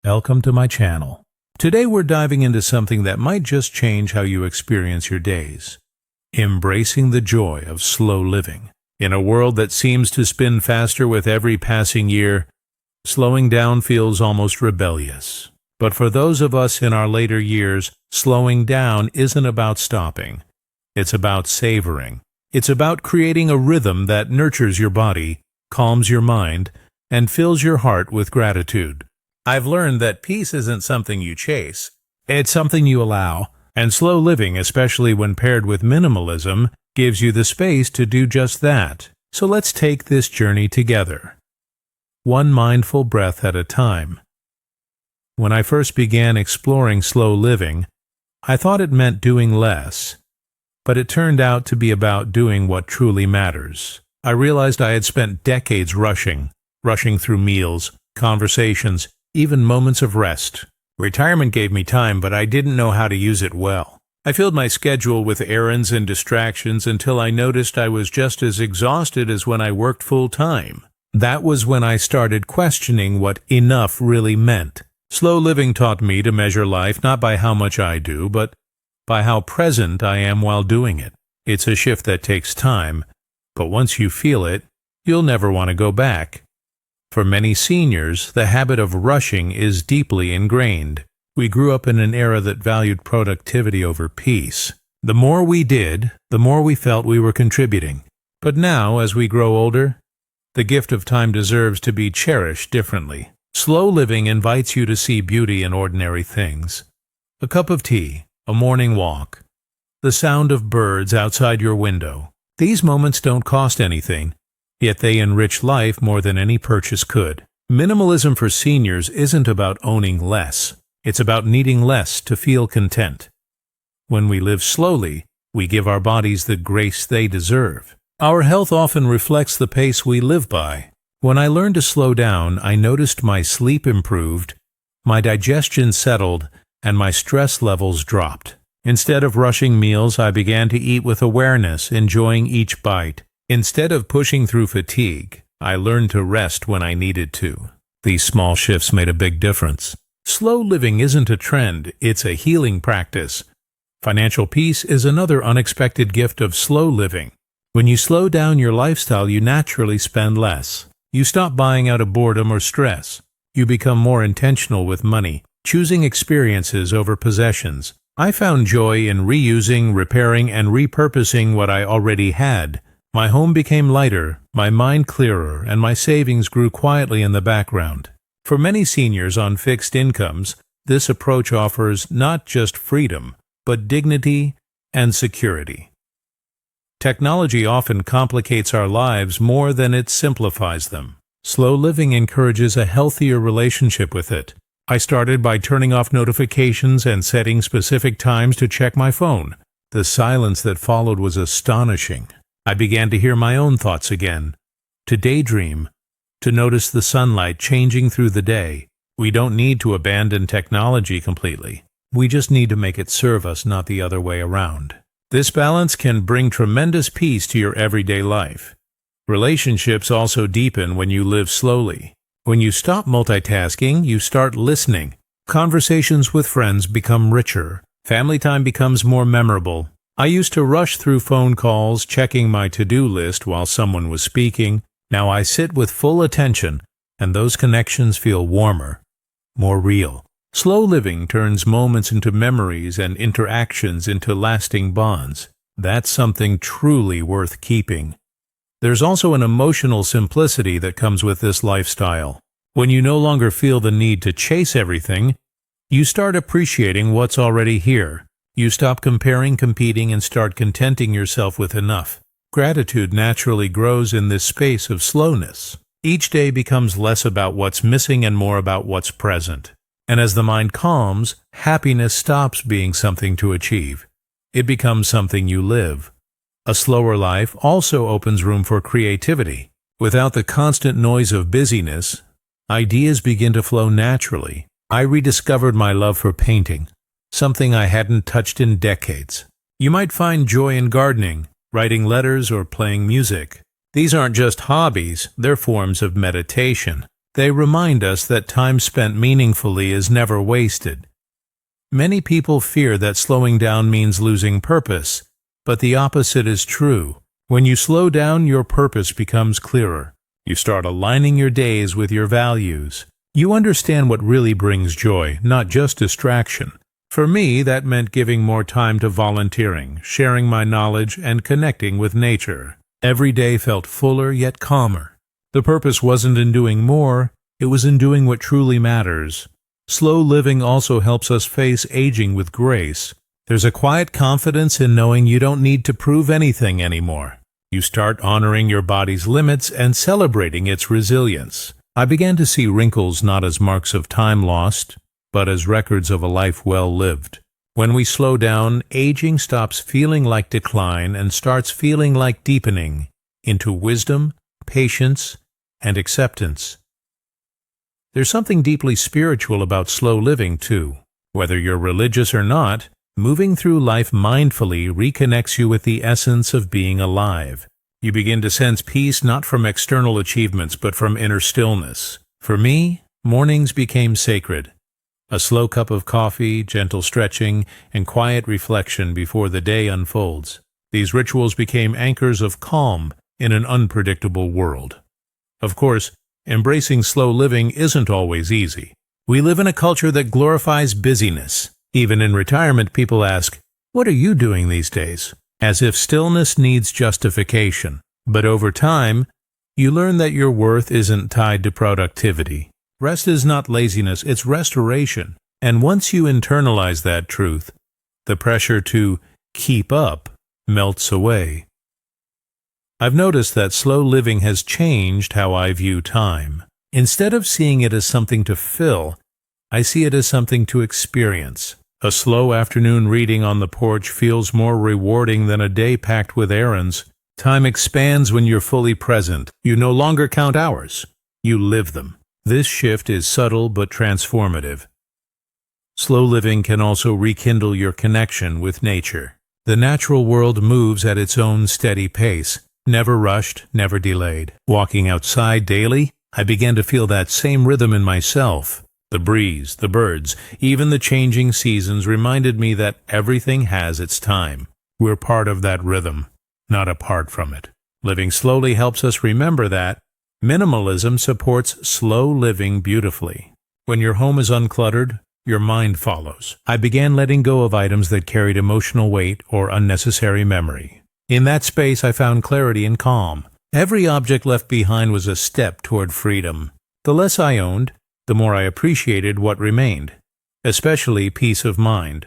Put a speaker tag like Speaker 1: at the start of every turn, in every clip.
Speaker 1: Welcome to my channel. Today we're diving into something that might just change how you experience your days. Embracing the joy of slow living. In a world that seems to spin faster with every passing year, slowing down feels almost rebellious. But for those of us in our later years, slowing down isn't about stopping. It's about savoring. It's about creating a rhythm that nurtures your body, calms your mind, and fills your heart with gratitude. I've learned that peace isn't something you chase. It's something you allow. And slow living, especially when paired with minimalism, gives you the space to do just that. So let's take this journey together. One mindful breath at a time. When I first began exploring slow living, I thought it meant doing less. But it turned out to be about doing what truly matters. I realized I had spent decades rushing through meals, conversations, even moments of rest. Retirement gave me time, but I didn't know how to use it well. I filled my schedule with errands and distractions until I noticed I was just as exhausted as when I worked full-time. That was when I started questioning what enough really meant. Slow living taught me to measure life not by how much I do, but by how present I am while doing it. It's a shift that takes time, but once you feel it, you'll never want to go back. For many seniors, the habit of rushing is deeply ingrained. We grew up in an era that valued productivity over peace. The more we did, the more we felt we were contributing. But now, as we grow older, the gift of time deserves to be cherished differently. Slow living invites you to see beauty in ordinary things. A cup of tea, a morning walk, the sound of birds outside your window. These moments don't cost anything, yet they enrich life more than any purchase could. Minimalism for seniors isn't about owning less. It's about needing less to feel content. When we live slowly, we give our bodies the grace they deserve. Our health often reflects the pace we live by. When I learned to slow down, I noticed my sleep improved, my digestion settled, and my stress levels dropped. Instead of rushing meals, I began to eat with awareness, enjoying each bite. Instead of pushing through fatigue, I learned to rest when I needed to. These small shifts made a big difference. Slow living isn't a trend, it's a healing practice. Financial peace is another unexpected gift of slow living. When you slow down your lifestyle, you naturally spend less. You stop buying out of boredom or stress. You become more intentional with money, choosing experiences over possessions. I found joy in reusing, repairing, and repurposing what I already had. My home became lighter, my mind clearer, and my savings grew quietly in the background. For many seniors on fixed incomes, this approach offers not just freedom, but dignity and security. Technology often complicates our lives more than it simplifies them. Slow living encourages a healthier relationship with it. I started by turning off notifications and setting specific times to check my phone. The silence that followed was astonishing. I began to hear my own thoughts again, to daydream, to notice the sunlight changing through the day. We don't need to abandon technology completely. We just need to make it serve us, not the other way around. This balance can bring tremendous peace to your everyday life. Relationships also deepen when you live slowly. When you stop multitasking, you start listening. Conversations with friends become richer. Family time becomes more memorable. I used to rush through phone calls, checking my to-do list while someone was speaking. Now I sit with full attention, and those connections feel warmer, more real. Slow living turns moments into memories and interactions into lasting bonds. That's something truly worth keeping. There's also an emotional simplicity that comes with this lifestyle. When you no longer feel the need to chase everything, you start appreciating what's already here. You stop comparing, competing, and start contenting yourself with enough. Gratitude naturally grows in this space of slowness. Each day becomes less about what's missing and more about what's present. And as the mind calms, happiness stops being something to achieve. It becomes something you live. A slower life also opens room for creativity. Without the constant noise of busyness, ideas begin to flow naturally. I rediscovered my love for painting, something I hadn't touched in decades. You might find joy in gardening, writing letters, or playing music. These aren't just hobbies, they're forms of meditation. They remind us that time spent meaningfully is never wasted. Many people fear that slowing down means losing purpose, but the opposite is true. When you slow down, your purpose becomes clearer. You start aligning your days with your values. You understand what really brings joy, not just distraction. For me, that meant giving more time to volunteering, sharing my knowledge, and connecting with nature. Every day felt fuller yet calmer. The purpose wasn't in doing more, it was in doing what truly matters. Slow living also helps us face aging with grace. There's a quiet confidence in knowing you don't need to prove anything anymore. You start honoring your body's limits and celebrating its resilience. I began to see wrinkles not as marks of time lost, but as records of a life well lived. When we slow down, aging stops feeling like decline and starts feeling like deepening into wisdom, patience, and acceptance. There's something deeply spiritual about slow living, too. Whether you're religious or not, moving through life mindfully reconnects you with the essence of being alive. You begin to sense peace not from external achievements but from inner stillness. For me, mornings became sacred. A slow cup of coffee, gentle stretching, and quiet reflection before the day unfolds. These rituals became anchors of calm in an unpredictable world. Of course, embracing slow living isn't always easy. We live in a culture that glorifies busyness. Even in retirement, people ask, "What are you doing these days?" As if stillness needs justification. But over time, you learn that your worth isn't tied to productivity. Rest is not laziness, it's restoration. And once you internalize that truth, the pressure to keep up melts away. I've noticed that slow living has changed how I view time. Instead of seeing it as something to fill, I see it as something to experience. A slow afternoon reading on the porch feels more rewarding than a day packed with errands. Time expands when you're fully present. You no longer count hours. You live them. This shift is subtle but transformative. Slow living can also rekindle your connection with nature. The natural world moves at its own steady pace, never rushed, never delayed. Walking outside daily, I began to feel that same rhythm in myself. The breeze, the birds, even the changing seasons reminded me that everything has its time. We're part of that rhythm, not apart from it. Living slowly helps us remember that. Minimalism supports slow living beautifully. When your home is uncluttered, your mind follows. I began letting go of items that carried emotional weight or unnecessary memory. In that space, I found clarity and calm. Every object left behind was a step toward freedom. The less I owned, the more I appreciated what remained, especially peace of mind.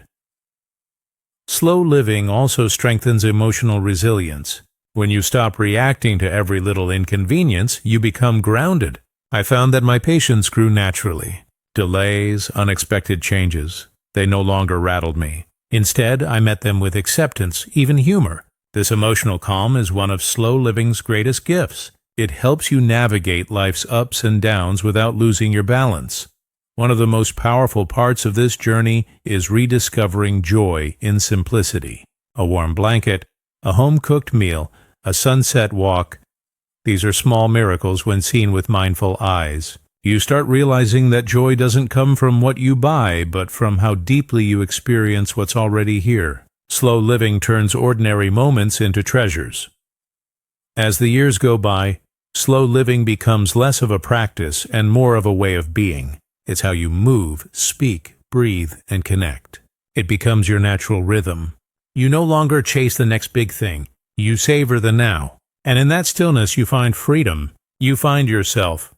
Speaker 1: Slow living also strengthens emotional resilience. When you stop reacting to every little inconvenience, you become grounded. I found that my patience grew naturally. Delays, unexpected changes, they no longer rattled me. Instead, I met them with acceptance, even humor. This emotional calm is one of slow living's greatest gifts. It helps you navigate life's ups and downs without losing your balance. One of the most powerful parts of this journey is rediscovering joy in simplicity. A warm blanket, a home-cooked meal, a sunset walk. These are small miracles when seen with mindful eyes. You start realizing that joy doesn't come from what you buy, but from how deeply you experience what's already here. Slow living turns ordinary moments into treasures. As the years go by, slow living becomes less of a practice and more of a way of being. It's how you move, speak, breathe, and connect. It becomes your natural rhythm. You no longer chase the next big thing. You savor the now. And in that stillness you find freedom. You find yourself.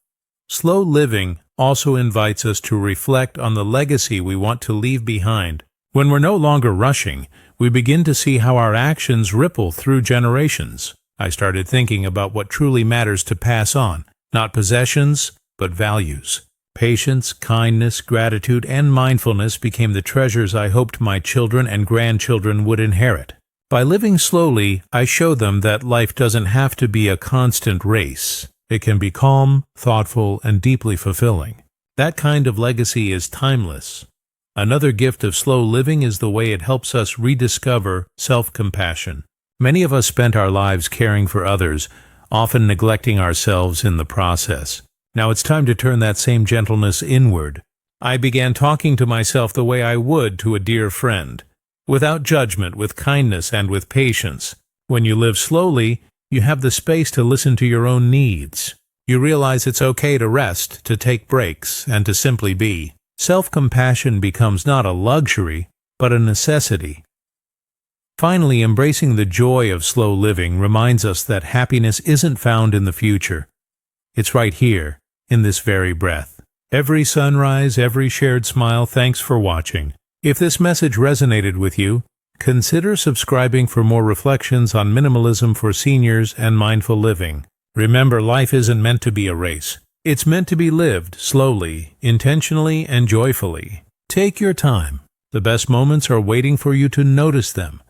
Speaker 1: Slow living also invites us to reflect on the legacy we want to leave behind. When we're no longer rushing, we begin to see how our actions ripple through generations. I started thinking about what truly matters to pass on, not possessions, but values. Patience, kindness, gratitude, and mindfulness became the treasures I hoped my children and grandchildren would inherit. By living slowly, I show them that life doesn't have to be a constant race. It can be calm, thoughtful, and deeply fulfilling. That kind of legacy is timeless. Another gift of slow living is the way it helps us rediscover self-compassion. Many of us spent our lives caring for others, often neglecting ourselves in the process. Now it's time to turn that same gentleness inward. I began talking to myself the way I would to a dear friend, without judgment, with kindness, and with patience. When you live slowly, you have the space to listen to your own needs. You realize it's okay to rest, to take breaks, and to simply be. Self-compassion becomes not a luxury, but a necessity. Finally, embracing the joy of slow living reminds us that happiness isn't found in the future. It's right here, in this very breath. Every sunrise, every shared smile, thanks for watching. If this message resonated with you, consider subscribing for more reflections on minimalism for seniors and mindful living. Remember, life isn't meant to be a race. It's meant to be lived slowly, intentionally, and joyfully. Take your time. The best moments are waiting for you to notice them.